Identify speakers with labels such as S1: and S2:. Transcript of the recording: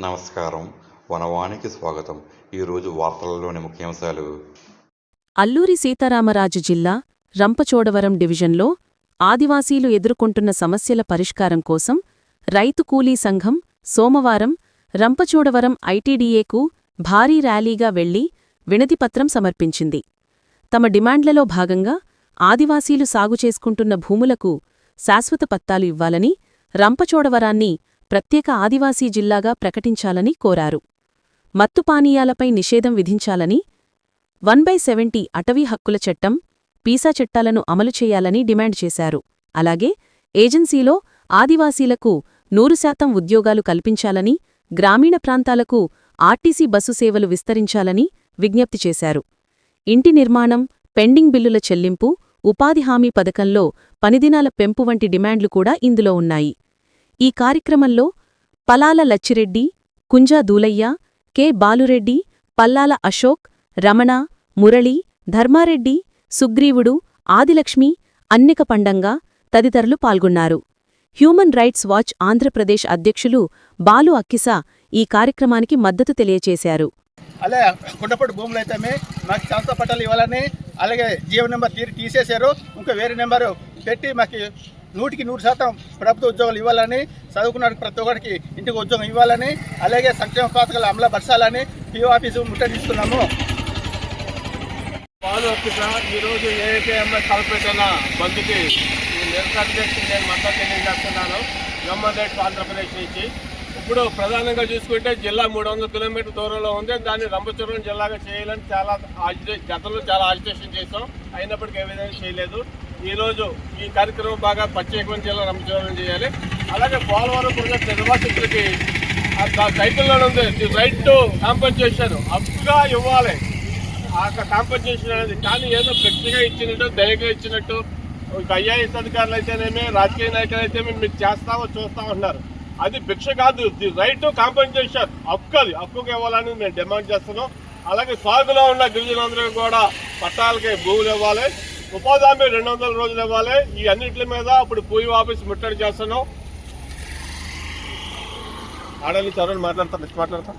S1: నమస్కారం. వనవానికి స్వాగతం. ఈరోజు వార్తలలోని ముఖ్యాంశాలు.
S2: అల్లూరి సీతారామరాజు జిల్లా రంపచోడవరం డివిజన్లో ఆదివాసీలు ఎదుర్కొంటున్న సమస్యల పరిష్కారం కోసం రైతు కూలీ సంఘం సోమవారం రంపచోడవరం ఐటీడీఏకు భారీ ర్యాలీగా వెళ్లి వినతిపత్రం సమర్పించింది. తమ డిమాండ్లలో భాగంగా ఆదివాసీలు సాగు చేసుకుంటున్న భూములకు శాశ్వత పత్తాలు ఇవ్వాలని, రంపచోడవరాన్ని ప్రత్యేక ఆదివాసీ జిల్లాగా ప్రకటించాలని కోరారు. మత్తుపానీయాలపై నిషేధం విధించాలని, 1/70 అటవీ హక్కుల చట్టం, పీసా చట్టాలను అమలు చేయాలని డిమాండ్ చేశారు. అలాగే ఏజెన్సీలో ఆదివాసీలకు 100% ఉద్యోగాలు కల్పించాలని, గ్రామీణ ప్రాంతాలకు ఆర్టీసీ బస్సు సేవలు విస్తరించాలని విజ్ఞప్తి చేశారు. ఇంటి నిర్మాణం, పెండింగ్ బిల్లుల చెల్లింపు, ఉపాధి హామీ పథకంలో పనిదినాల పెంపు వంటి డిమాండ్లు కూడా ఇందులో ఉన్నాయి. ఈ కార్యక్రమంలో పలాల లచ్చిరెడ్డి, కుంజా దూలయ్య, కె బాలురెడ్డి, పల్లాల అశోక్, రమణ, మురళి, ధర్మారెడ్డి, సుగ్రీవుడు, ఆదిలక్ష్మి, అన్నిక పండంగా తదితరులు పాల్గొన్నారు. హ్యూమన్ రైట్స్ వాచ్ ఆంధ్రప్రదేశ్ అధ్యక్షులు బాలు అక్కిసా ఈ కార్యక్రమానికి మద్దతు తెలియచేశారు.
S3: అలాగే కొండపొట్టు భూములు అయితే మాకు శాశ్వత పట్టాలు ఇవ్వాలని, అలాగే జీవో నెంబర్ తీసేశారు, ఇంకా వేరే నెంబరు పెట్టి మాకు 100% ప్రభుత్వ ఉద్యోగాలు ఇవ్వాలని, చదువుకున్న ప్రతి ఒక్కరికి ఇంటికి ఉద్యోగం ఇవ్వాలని, అలాగే సంక్షేమ పథకాలు అమలు పరచాలని పిఓ ఆఫీసు ముట్టడిస్తున్నాము.
S4: పాలు ఈరోజు ఏఐకేఎంఎస్ కల్పేటల బంద్కి నిరసన చేసి నేను మద్దతు తెలియజేస్తున్నాను. హ్యూమన్ రైట్స్ ఆంధ్రప్రదేశ్ నుంచి. ఇప్పుడు ప్రధానంగా చూసుకుంటే జిల్లా 300 కిలోమీటర్ల దూరంలో ఉంది. దాన్ని రంపచోడవరం జిల్లాగా చేయాలని గతంలో చాలా ఆజిటేషన్ చేసాం, అయినప్పటికీ ఏ విధంగా చేయలేదు. ఈరోజు ఈ కార్యక్రమం బాగా ప్రత్యేకమైన జిల్లా రంపచోడవరం చేయాలి. అలాగే పోలవరం ప్రాజెక్టు నిర్వాసితులకి టైటిల్లో ఉంది, ది రైట్ టు కాంపెన్సేషన్, హక్కుగా ఇవ్వాలి ఆ కాంపెన్సేషన్ అనేది. కానీ ఏదో గట్టిగా ఇచ్చినట్టు, దయగా ఇచ్చినట్టు ఐఏఎస్ అధికారులు అయితేనేమి, రాజకీయ నాయకులు అయితే మీకు చేస్తామో చూస్తామంటున్నారు. అది భిక్ష కాదు, ది రైట్ టు కాంపెన్సేషన్, హక్కు. అది హక్కుగా ఇవ్వాలని మేము డిమాండ్ చేస్తున్నాం. అలాగే సాగులో ఉన్న గిరిజనులందరికీ కూడా పట్టాలకి భూములు ఇవ్వాలి, ఉపాధి హామీ 200 రోజులు ఇవ్వాలి. ఈ అన్నింటి మీద ఇప్పుడు పూయి ఆఫీస్ ముట్టడి చేస్తున్నాం. ఆడని చదువు మాట్లాడతా